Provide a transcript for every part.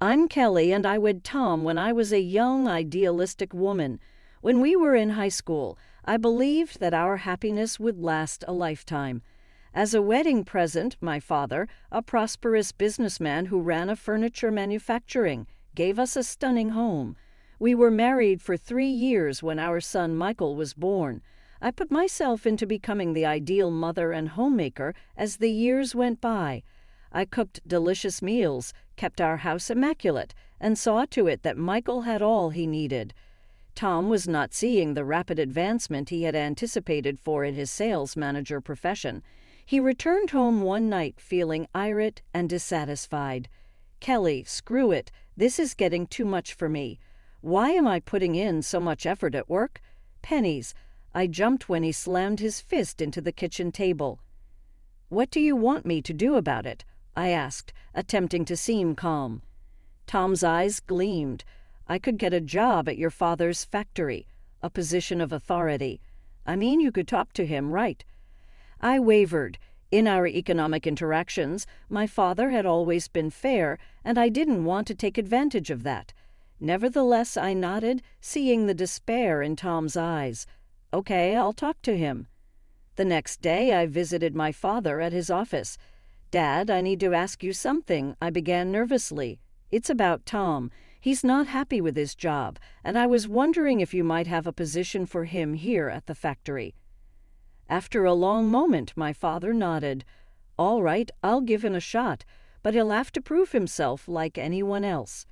I'm Kelly, and I wed Tom when I was a young, idealistic woman. When we were in high school, I believed that our happiness would last a lifetime. As a wedding present, my father, a prosperous businessman who ran a furniture manufacturing, gave us a stunning home. We were married for 3 years when our son Michael was born. I put myself into becoming the ideal mother and homemaker as the years went by. I cooked delicious meals, kept our house immaculate, and saw to it that Michael had all he needed. Tom was not seeing the rapid advancement he had anticipated for in his sales manager profession. He returned home one night feeling irate and dissatisfied. "Kelly, screw it. This is getting too much for me. Why am I putting in so much effort at work? Pennies." I jumped when he slammed his fist into the kitchen table. "What do you want me to do about it?" I asked, attempting to seem calm. Tom's eyes gleamed. "I could get a job at your father's factory, a position of authority. I mean, you could talk to him, right?" I wavered. In our economic interactions, my father had always been fair, and I didn't want to take advantage of that. Nevertheless, I nodded, seeing the despair in Tom's eyes. "Okay, I'll talk to him." The next day, I visited my father at his office. "Dad, I need to ask you something," I began nervously. "It's about Tom. He's not happy with his job, and I was wondering if you might have a position for him here at the factory." After a long moment, my father nodded. "All right, I'll give him a shot, but he'll have to prove himself like anyone else."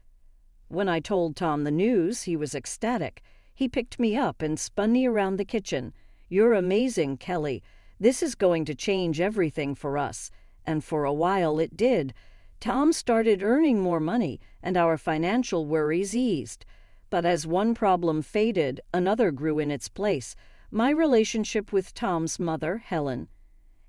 When I told Tom the news, he was ecstatic. He picked me up and spun me around the kitchen. "You're amazing, Kelly. This is going to change everything for us." And for a while it did. Tom started earning more money, and our financial worries eased. But as one problem faded, another grew in its place: my relationship with Tom's mother, Helen.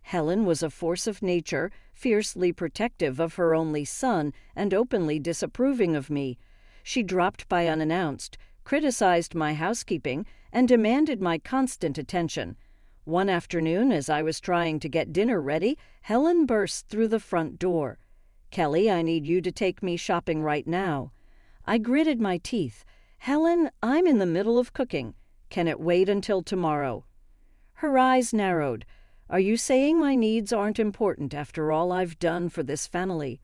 Helen was a force of nature, fiercely protective of her only son and openly disapproving of me. She dropped by unannounced, criticized my housekeeping, and demanded my constant attention. One afternoon, as I was trying to get dinner ready, Helen burst through the front door. "Kelly, I need you to take me shopping right now." I gritted my teeth. "Helen, I'm in the middle of cooking. Can it wait until tomorrow?" Her eyes narrowed. "Are you saying my needs aren't important after all I've done for this family?"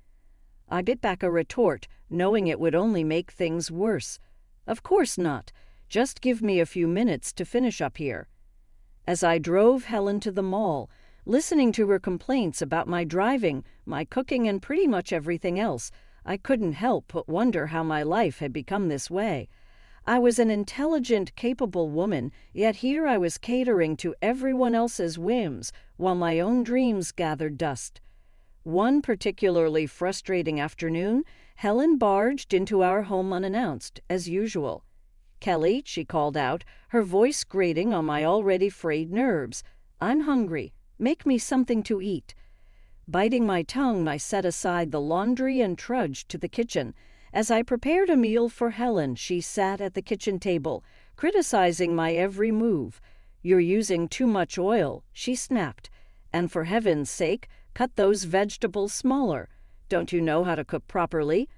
I bit back a retort, knowing it would only make things worse. "Of course not. Just give me a few minutes to finish up here." As I drove Helen to the mall, listening to her complaints about my driving, my cooking, and pretty much everything else, I couldn't help but wonder how my life had become this way. I was an intelligent, capable woman, yet here I was catering to everyone else's whims, while my own dreams gathered dust. One particularly frustrating afternoon, Helen barged into our home unannounced, as usual. "Kelly," she called out, her voice grating on my already frayed nerves, "I'm hungry. Make me something to eat." Biting my tongue, I set aside the laundry and trudged to the kitchen. As I prepared a meal for Helen, she sat at the kitchen table, criticizing my every move. "You're using too much oil," she snapped. "And for heaven's sake, cut those vegetables smaller. Don't you know how to cook properly?"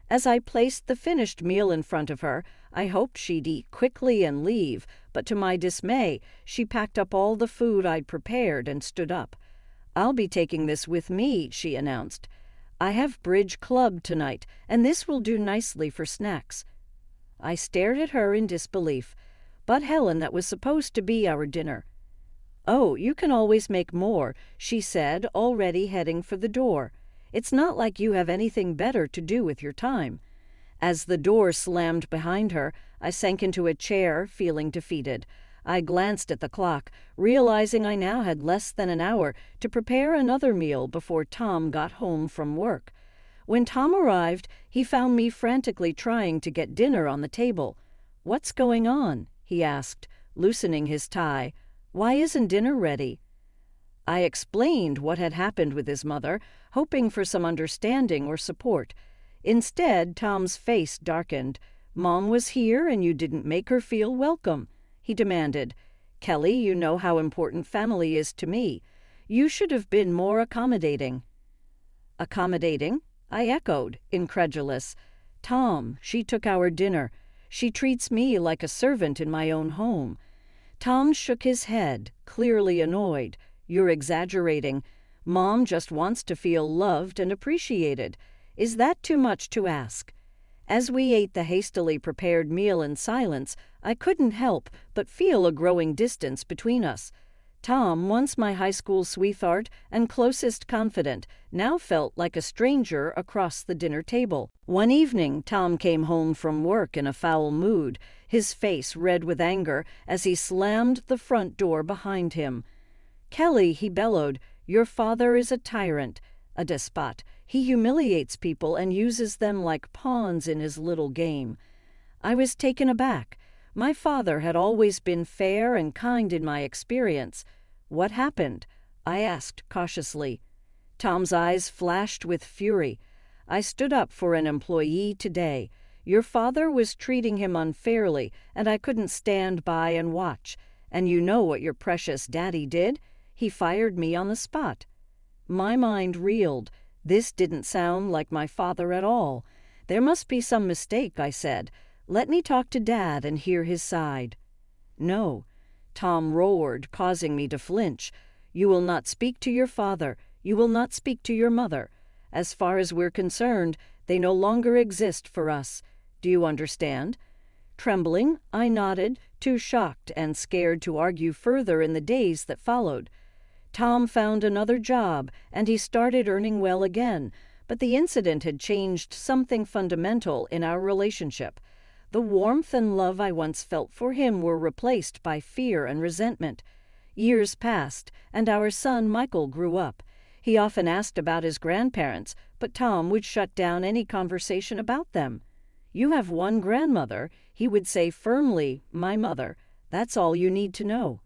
As I placed the finished meal in front of her, I hoped she'd eat quickly and leave, but to my dismay, she packed up all the food I'd prepared and stood up. "I'll be taking this with me," she announced. "I have bridge club tonight, and this will do nicely for snacks." I stared at her in disbelief. "But Helen, that was supposed to be our dinner." "Oh, you can always make more," she said, already heading for the door. "It's not like you have anything better to do with your time." As the door slammed behind her, I sank into a chair, feeling defeated. I glanced at the clock, realizing I now had less than an hour to prepare another meal before Tom got home from work. When Tom arrived, he found me frantically trying to get dinner on the table. "What's going on?" he asked, loosening his tie. "Why isn't dinner ready?" I explained what had happened with his mother, hoping for some understanding or support. Instead, Tom's face darkened. "Mom was here and you didn't make her feel welcome," he demanded. "Kelly, you know how important family is to me. You should have been more accommodating." "Accommodating?" I echoed, incredulous. Tom, she took our dinner. She treats me like a servant in my own home. Tom shook his head, clearly annoyed. You're exaggerating. Mom just wants to feel loved and appreciated. Is that too much to ask? As we ate the hastily prepared meal in silence, I couldn't help but feel a growing distance between us. Tom, once my high school sweetheart and closest confidant, now felt like a stranger across the dinner table. One evening, Tom came home from work in a foul mood, his face red with anger as he slammed the front door behind him. "Kelly," he bellowed, "your father is a tyrant, a despot. He humiliates people and uses them like pawns in his little game." I was taken aback. My father had always been fair and kind in my experience. "What happened?" I asked cautiously. Tom's eyes flashed with fury. "I stood up for an employee today. Your father was treating him unfairly, and I couldn't stand by and watch. And you know what your precious daddy did? He fired me on the spot." My mind reeled. This didn't sound like my father at all. "There must be some mistake," I said. "Let me talk to Dad and hear his side." "No," Tom roared, causing me to flinch. "You will not speak to your father. You will not speak to your mother. As far as we're concerned, they no longer exist for us. Do you understand?" Trembling, I nodded, too shocked and scared to argue further in the days that followed. Tom found another job, and he started earning well again, but the incident had changed something fundamental in our relationship. The warmth and love I once felt for him were replaced by fear and resentment. Years passed, and our son Michael grew up. He often asked about his grandparents, but Tom would shut down any conversation about them. "You have one grandmother," he would say firmly, "my mother. That's all you need to know."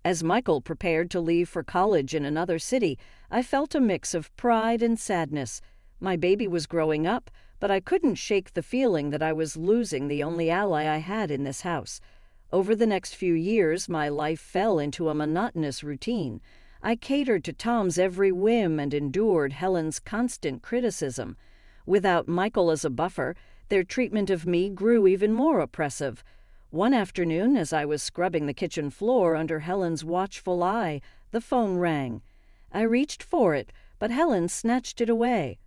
As Michael prepared to leave for college in another city, I felt a mix of pride and sadness. My baby was growing up, but I couldn't shake the feeling that I was losing the only ally I had in this house. Over the next few years, my life fell into a monotonous routine. I catered to Tom's every whim and endured Helen's constant criticism. Without Michael as a buffer, their treatment of me grew even more oppressive. One afternoon, as I was scrubbing the kitchen floor under Helen's watchful eye, the phone rang. I reached for it, but Helen snatched it away.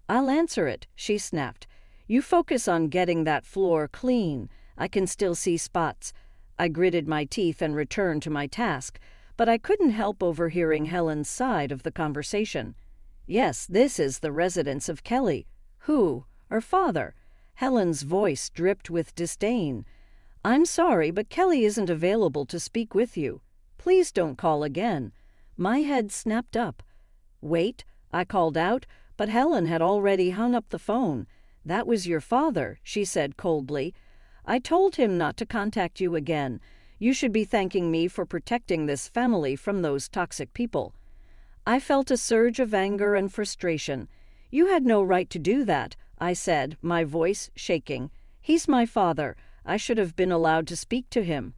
"I'll answer it," she snapped. "You focus on getting that floor clean. I can still see spots." I gritted my teeth and returned to my task, but I couldn't help overhearing Helen's side of the conversation. "Yes, this is the residence of Kelly." "Who? Her father?" Helen's voice dripped with disdain. "I'm sorry, but Kelly isn't available to speak with you. Please don't call again." My head snapped up. "Wait," I called out, but Helen had already hung up the phone. "That was your father," she said coldly. "I told him not to contact you again. You should be thanking me for protecting this family from those toxic people." I felt a surge of anger and frustration. "You had no right to do that," I said, my voice shaking. "He's my father. I should have been allowed to speak to him."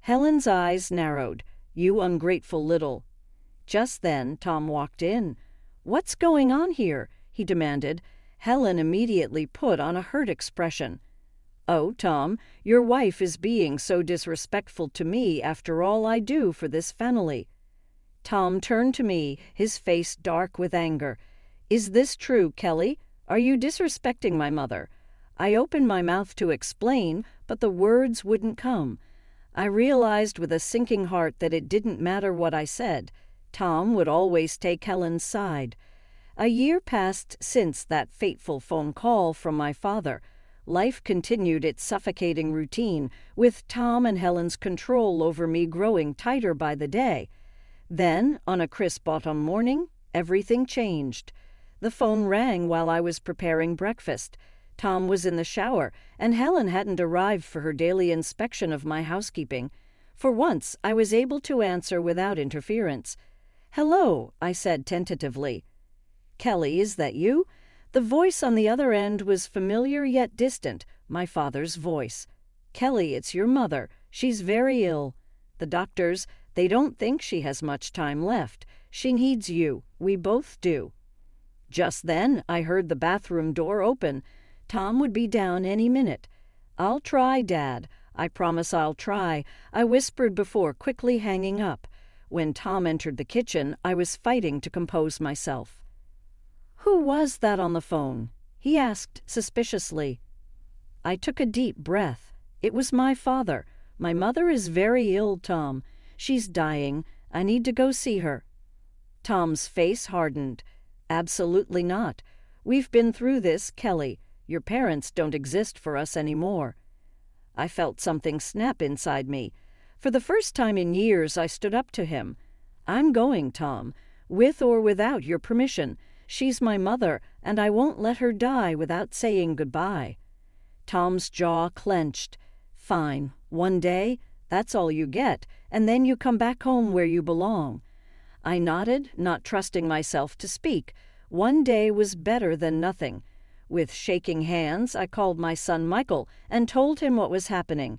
Helen's eyes narrowed. "You ungrateful little—" Just then, Tom walked in. "What's going on here?" he demanded. Helen immediately put on a hurt expression. "Oh, Tom, your wife is being so disrespectful to me after all I do for this family." Tom turned to me, his face dark with anger. "Is this true, Kelly? Are you disrespecting my mother?" I opened my mouth to explain, but the words wouldn't come. I realized with a sinking heart that it didn't matter what I said. Tom would always take Helen's side. A year passed since that fateful phone call from my father. Life continued its suffocating routine, with Tom and Helen's control over me growing tighter by the day. Then, on a crisp autumn morning, everything changed. The phone rang while I was preparing breakfast. Tom was in the shower, and Helen hadn't arrived for her daily inspection of my housekeeping. For once, I was able to answer without interference. "Hello," I said tentatively. "Kelly, is that you?" The voice on the other end was familiar yet distant, my father's voice. "Kelly, it's your mother. She's very ill. The doctors, they don't think she has much time left. She needs you. We both do." Just then, I heard the bathroom door open. Tom would be down any minute. "I'll try, Dad. I promise I'll try," I whispered before quickly hanging up. When Tom entered the kitchen, I was fighting to compose myself. "Who was that on the phone?" he asked suspiciously. I took a deep breath. It was my father. "My mother is very ill, Tom. She's dying. I need to go see her." Tom's face hardened. "Absolutely not. We've been through this, Kelly. Your parents don't exist for us anymore." I felt something snap inside me. For the first time in years, I stood up to him. "I'm going, Tom, with or without your permission. She's my mother, and I won't let her die without saying goodbye." Tom's jaw clenched. "Fine. One day, that's all you get, and then you come back home where you belong." I nodded, not trusting myself to speak. One day was better than nothing. With shaking hands, I called my son Michael and told him what was happening.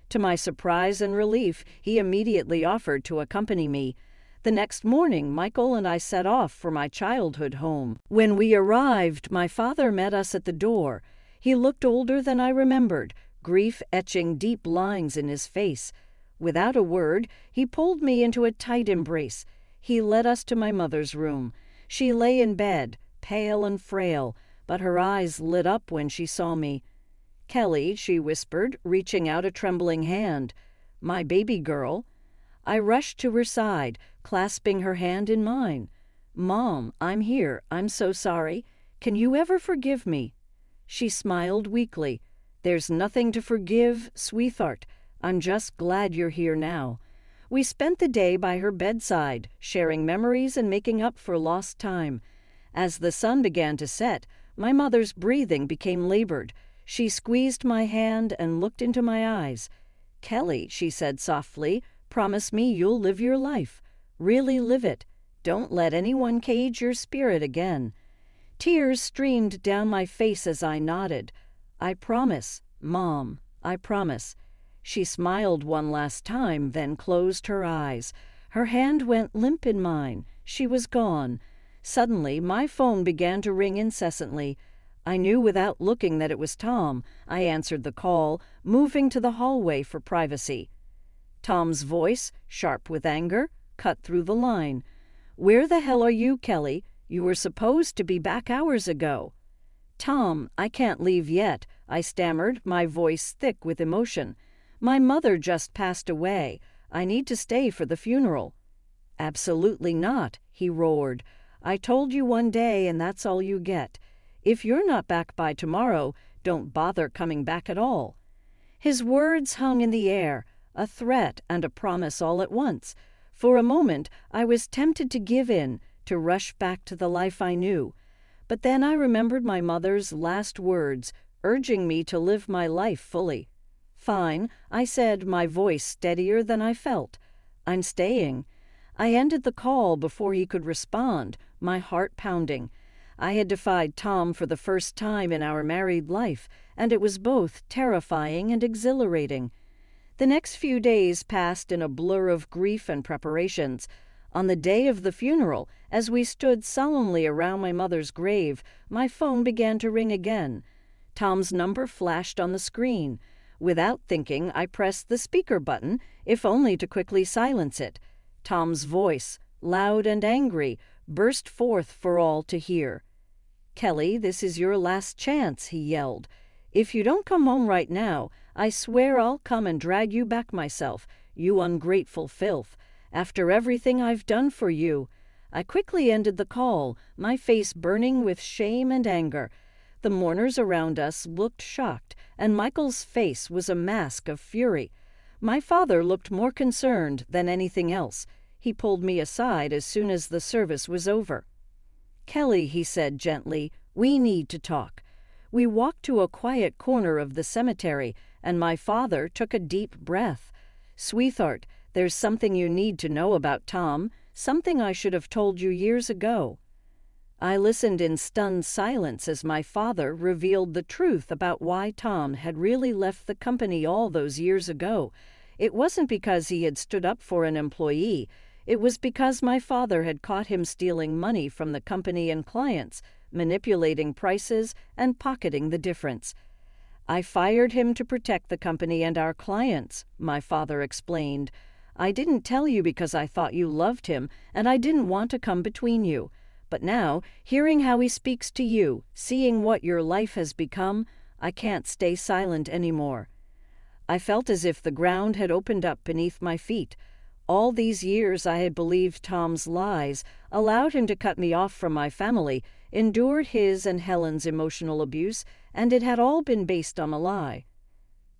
To my surprise and relief, he immediately offered to accompany me. The next morning, Michael and I set off for my childhood home. When we arrived, my father met us at the door. He looked older than I remembered, grief etching deep lines in his face. Without a word, he pulled me into a tight embrace. He led us to my mother's room. She lay in bed, pale and frail, but her eyes lit up when she saw me. "Kelly," she whispered, reaching out a trembling hand. "My baby girl." I rushed to her side, clasping her hand in mine. "Mom, I'm here. I'm so sorry. Can you ever forgive me?" She smiled weakly. "There's nothing to forgive, sweetheart. I'm just glad you're here now." We spent the day by her bedside, sharing memories and making up for lost time. As the sun began to set, my mother's breathing became labored. She squeezed my hand and looked into my eyes. "Kelly," she said softly, "promise me you'll live your life. Really live it. Don't let anyone cage your spirit again." Tears streamed down my face as I nodded. "I promise, Mom, I promise." She smiled one last time, then closed her eyes. Her hand went limp in mine. She was gone. Suddenly, my phone began to ring incessantly. I knew without looking that it was Tom. I answered the call, moving to the hallway for privacy. Tom's voice, sharp with anger, cut through the line. "Where the hell are you, Kelly? You were supposed to be back hours ago." "Tom, I can't leave yet," I stammered, my voice thick with emotion. "My mother just passed away. I need to stay for the funeral." "Absolutely not," he roared. "I told you one day, and that's all you get. If you're not back by tomorrow, don't bother coming back at all." His words hung in the air, a threat and a promise all at once. For a moment, I was tempted to give in, to rush back to the life I knew. But then I remembered my mother's last words, urging me to live my life fully. "Fine," I said, my voice steadier than I felt. "I'm staying." I ended the call before he could respond, my heart pounding. I had defied Tom for the first time in our married life, and it was both terrifying and exhilarating. The next few days passed in a blur of grief and preparations. On the day of the funeral, as we stood solemnly around my mother's grave, my phone began to ring again. Tom's number flashed on the screen. Without thinking, I pressed the speaker button, if only to quickly silence it. Tom's voice, loud and angry, burst forth for all to hear. "Kelly, this is your last chance," he yelled. "If you don't come home right now, I swear I'll come and drag you back myself, you ungrateful filth. After everything I've done for you." I quickly ended the call, my face burning with shame and anger. The mourners around us looked shocked, and Michael's face was a mask of fury. My father looked more concerned than anything else. He pulled me aside as soon as the service was over. "Kelly," he said gently, "we need to talk." We walked to a quiet corner of the cemetery, and my father took a deep breath. "Sweetheart, there's something you need to know about Tom, something I should have told you years ago." I listened in stunned silence as my father revealed the truth about why Tom had really left the company all those years ago. It wasn't because he had stood up for an employee. It was because my father had caught him stealing money from the company and clients, manipulating prices, and pocketing the difference. "I fired him to protect the company and our clients," my father explained. "I didn't tell you because I thought you loved him, and I didn't want to come between you. But now, hearing how he speaks to you, seeing what your life has become, I can't stay silent anymore." I felt as if the ground had opened up beneath my feet. All these years I had believed Tom's lies, allowed him to cut me off from my family, endured his and Helen's emotional abuse, and it had all been based on a lie.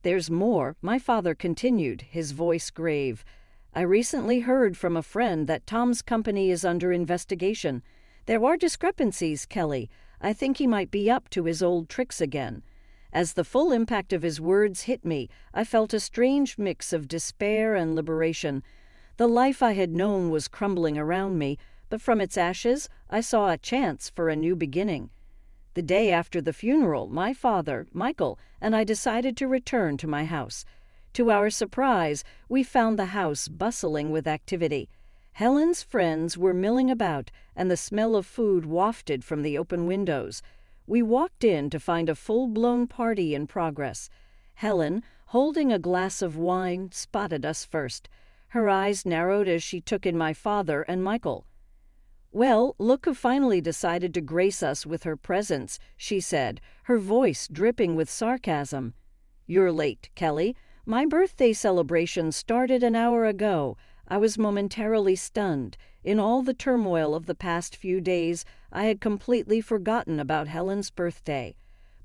"There's more," my father continued, his voice grave. "I recently heard from a friend that Tom's company is under investigation. There are discrepancies, Kelly. I think he might be up to his old tricks again." As the full impact of his words hit me, I felt a strange mix of despair and liberation. The life I had known was crumbling around me, but from its ashes I saw a chance for a new beginning. The day after the funeral, my father, Michael, and I decided to return to my house. To our surprise, we found the house bustling with activity. Helen's friends were milling about, and the smell of food wafted from the open windows. We walked in to find a full-blown party in progress. Helen, holding a glass of wine, spotted us first. Her eyes narrowed as she took in my father and Michael. "Well, look who finally decided to grace us with her presence," she said, her voice dripping with sarcasm. "You're late, Kelly. My birthday celebration started an hour ago." I was momentarily stunned. In all the turmoil of the past few days, I had completely forgotten about Helen's birthday.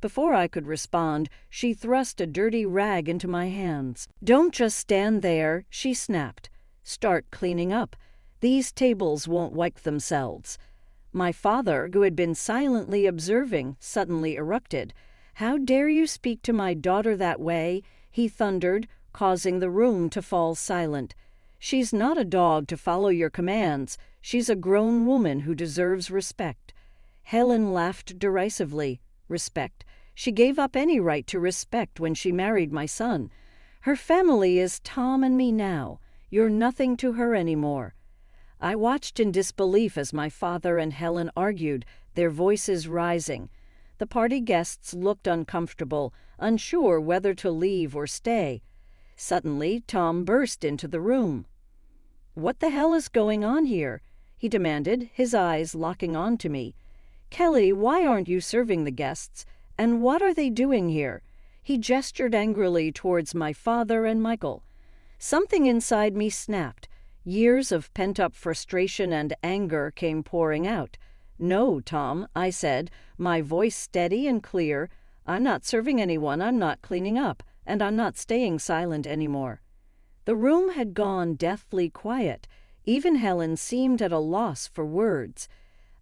Before I could respond, she thrust a dirty rag into my hands. "Don't just stand there," she snapped. "Start cleaning up. These tables won't wipe themselves." My father, who had been silently observing, suddenly erupted. "How dare you speak to my daughter that way?" he thundered, causing the room to fall silent. "She's not a dog to follow your commands. She's a grown woman who deserves respect." Helen laughed derisively. "Respect? She gave up any right to respect when she married my son. Her family is Tom and me now. You're nothing to her anymore." I watched in disbelief as my father and Helen argued, their voices rising. The party guests looked uncomfortable, unsure whether to leave or stay. Suddenly, Tom burst into the room. "What the hell is going on here?" he demanded, his eyes locking on to me. "Kelly, why aren't you serving the guests? And what are they doing here?" He gestured angrily towards my father and Michael. Something inside me snapped. Years of pent-up frustration and anger came pouring out. "No, Tom," I said, my voice steady and clear. "I'm not serving anyone, I'm not cleaning up, and I'm not staying silent anymore." The room had gone deathly quiet. Even Helen seemed at a loss for words.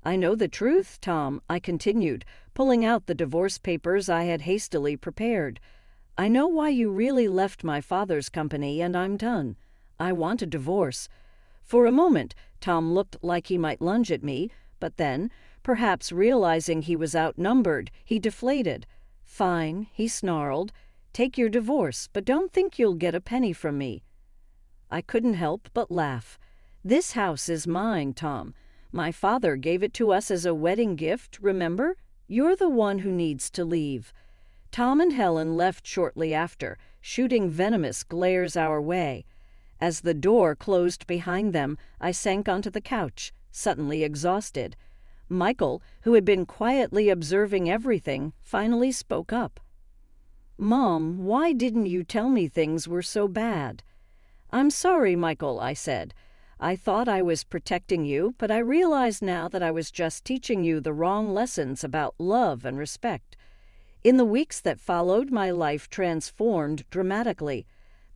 "I know the truth, Tom," I continued, pulling out the divorce papers I had hastily prepared. "I know why you really left my father's company, and I'm done. I want a divorce." For a moment, Tom looked like he might lunge at me, but then, perhaps realizing he was outnumbered, he deflated. "Fine," he snarled. "Take your divorce, but don't think you'll get a penny from me." I couldn't help but laugh. "This house is mine, Tom. My father gave it to us as a wedding gift, remember? You're the one who needs to leave." Tom and Helen left shortly after, shooting venomous glares our way. As the door closed behind them, I sank onto the couch, suddenly exhausted. Michael, who had been quietly observing everything, finally spoke up. "Mom, why didn't you tell me things were so bad?" "I'm sorry, Michael," I said. "I thought I was protecting you, but I realize now that I was just teaching you the wrong lessons about love and respect." In the weeks that followed, my life transformed dramatically.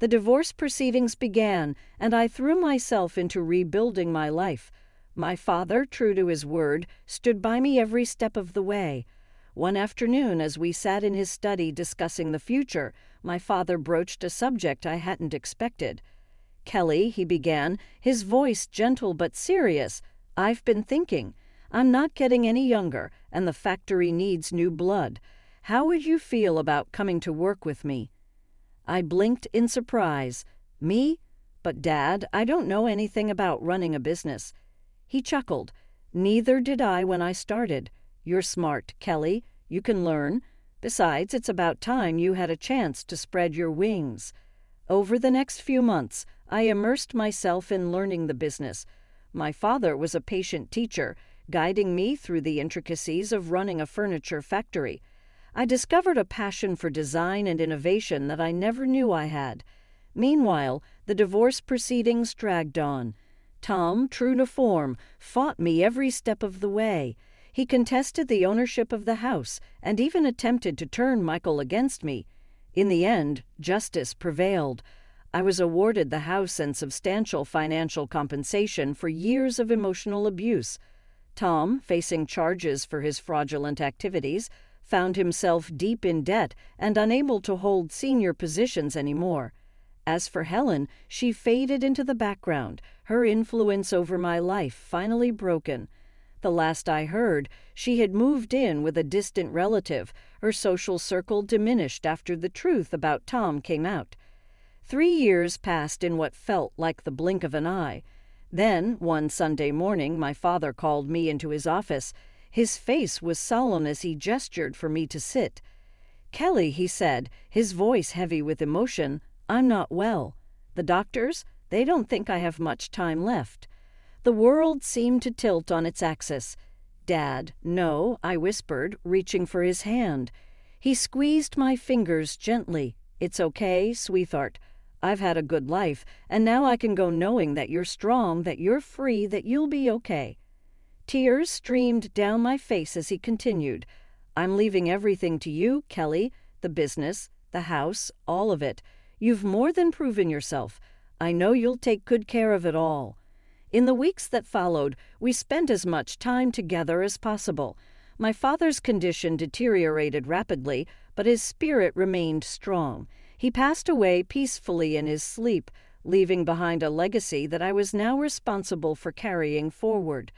The divorce proceedings began, and I threw myself into rebuilding my life. My father, true to his word, stood by me every step of the way. One afternoon, as we sat in his study discussing the future, my father broached a subject I hadn't expected. "Kelly," he began, his voice gentle but serious, "I've been thinking. I'm not getting any younger, and the factory needs new blood. How would you feel about coming to work with me?" I blinked in surprise. "Me? But Dad, I don't know anything about running a business." He chuckled. "Neither did I when I started. "You're smart, Kelly. You can learn. Besides, it's about time you had a chance to spread your wings." Over the next few months, I immersed myself in learning the business. My father was a patient teacher, guiding me through the intricacies of running a furniture factory. I discovered a passion for design and innovation that I never knew I had. Meanwhile, the divorce proceedings dragged on. Tom, true to form, fought me every step of the way. He contested the ownership of the house and even attempted to turn Michael against me. In the end, justice prevailed. I was awarded the house and substantial financial compensation for years of emotional abuse. Tom, facing charges for his fraudulent activities, found himself deep in debt and unable to hold senior positions anymore. As for Helen, she faded into the background, her influence over my life finally broken. The last I heard, she had moved in with a distant relative. Her social circle diminished after the truth about Tom came out. 3 years passed in what felt like the blink of an eye. Then, one Sunday morning, my father called me into his office. His face was solemn as he gestured for me to sit. "Kelly," he said, his voice heavy with emotion, "I'm not well. The doctors, they don't think I have much time left." The world seemed to tilt on its axis. "Dad, no," I whispered, reaching for his hand. He squeezed my fingers gently. "It's okay, sweetheart. I've had a good life, and now I can go knowing that you're strong, that you're free, that you'll be okay." Tears streamed down my face as he continued. "I'm leaving everything to you, Kelly. The business, the house, all of it. You've more than proven yourself. I know you'll take good care of it all." In the weeks that followed, we spent as much time together as possible. My father's condition deteriorated rapidly, but his spirit remained strong. He passed away peacefully in his sleep, leaving behind a legacy that I was now responsible for carrying forward.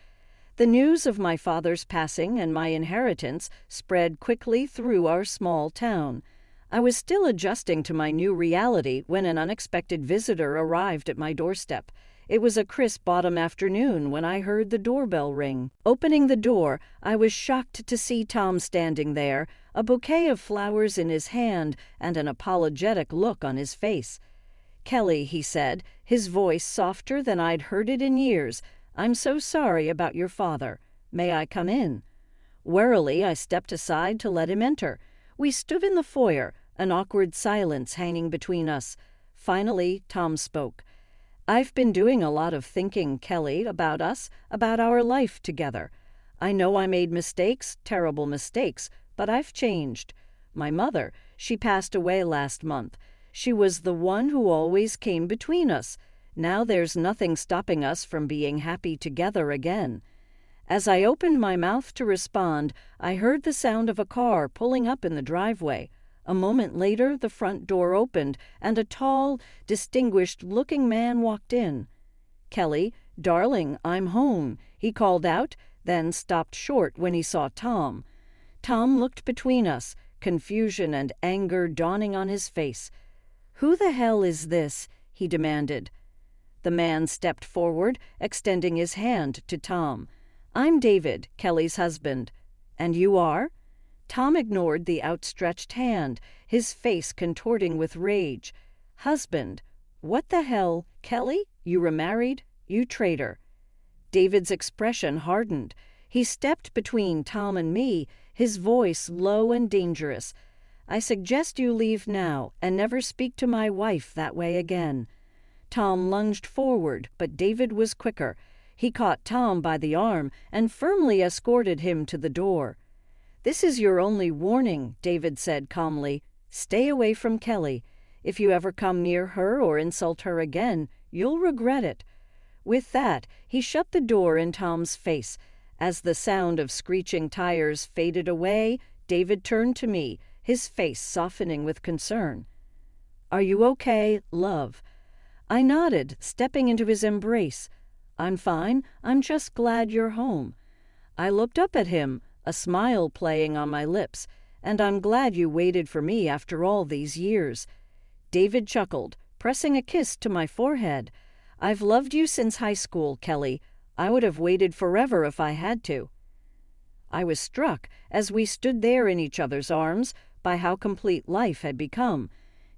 The news of my father's passing and my inheritance spread quickly through our small town. I was still adjusting to my new reality when an unexpected visitor arrived at my doorstep. It was a crisp autumn afternoon when I heard the doorbell ring. Opening the door, I was shocked to see Tom standing there, a bouquet of flowers in his hand and an apologetic look on his face. "Kelly," he said, his voice softer than I'd heard it in years, "I'm so sorry about your father. May I come in?" Warily, I stepped aside to let him enter. We stood in the foyer, an awkward silence hanging between us. Finally, Tom spoke. "I've been doing a lot of thinking, Kelly, about us, about our life together. I know I made mistakes, terrible mistakes, but I've changed. My mother, she passed away last month. She was the one who always came between us. Now there's nothing stopping us from being happy together again." As I opened my mouth to respond, I heard the sound of a car pulling up in the driveway. A moment later, the front door opened, and a tall, distinguished-looking man walked in. "Kelly, darling, I'm home," he called out, then stopped short when he saw Tom. Tom looked between us, confusion and anger dawning on his face. "Who the hell is this?" he demanded. The man stepped forward, extending his hand to Tom. "I'm David, Kelly's husband." "And you are?" Tom ignored the outstretched hand, his face contorting with rage. "Husband? What the hell? Kelly? You were married? You traitor." David's expression hardened. He stepped between Tom and me, his voice low and dangerous. "I suggest you leave now and never speak to my wife that way again." Tom lunged forward, but David was quicker. He caught Tom by the arm and firmly escorted him to the door. "This is your only warning," David said calmly. "Stay away from Kelly. If you ever come near her or insult her again, you'll regret it." With that, he shut the door in Tom's face. As the sound of screeching tires faded away, David turned to me, his face softening with concern. "Are you okay, love?" I nodded, stepping into his embrace. "I'm fine. I'm just glad you're home." I looked up at him, a smile playing on my lips. "And I'm glad you waited for me after all these years." David chuckled, pressing a kiss to my forehead. "I've loved you since high school, Kelly. I would have waited forever if I had to." I was struck, as we stood there in each other's arms, by how complete life had become.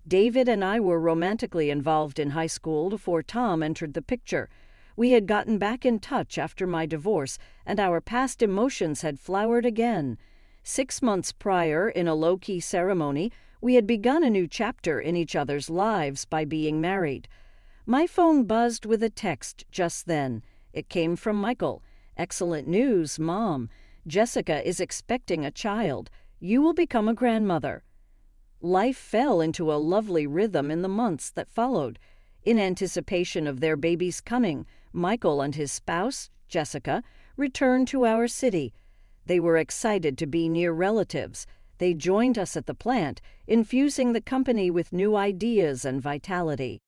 David and I were romantically involved in high school before Tom entered the picture. We had gotten back in touch after my divorce, and our past emotions had flowered again. 6 months prior, in a low-key ceremony, we had begun a new chapter in each other's lives by being married. My phone buzzed with a text just then. It came from Michael. "Excellent news, Mom. Jessica is expecting a child. You will become a grandmother." Life fell into a lovely rhythm in the months that followed. In anticipation of their baby's coming, Michael and his spouse, Jessica, returned to our city. They were excited to be near relatives. They joined us at the plant, infusing the company with new ideas and vitality.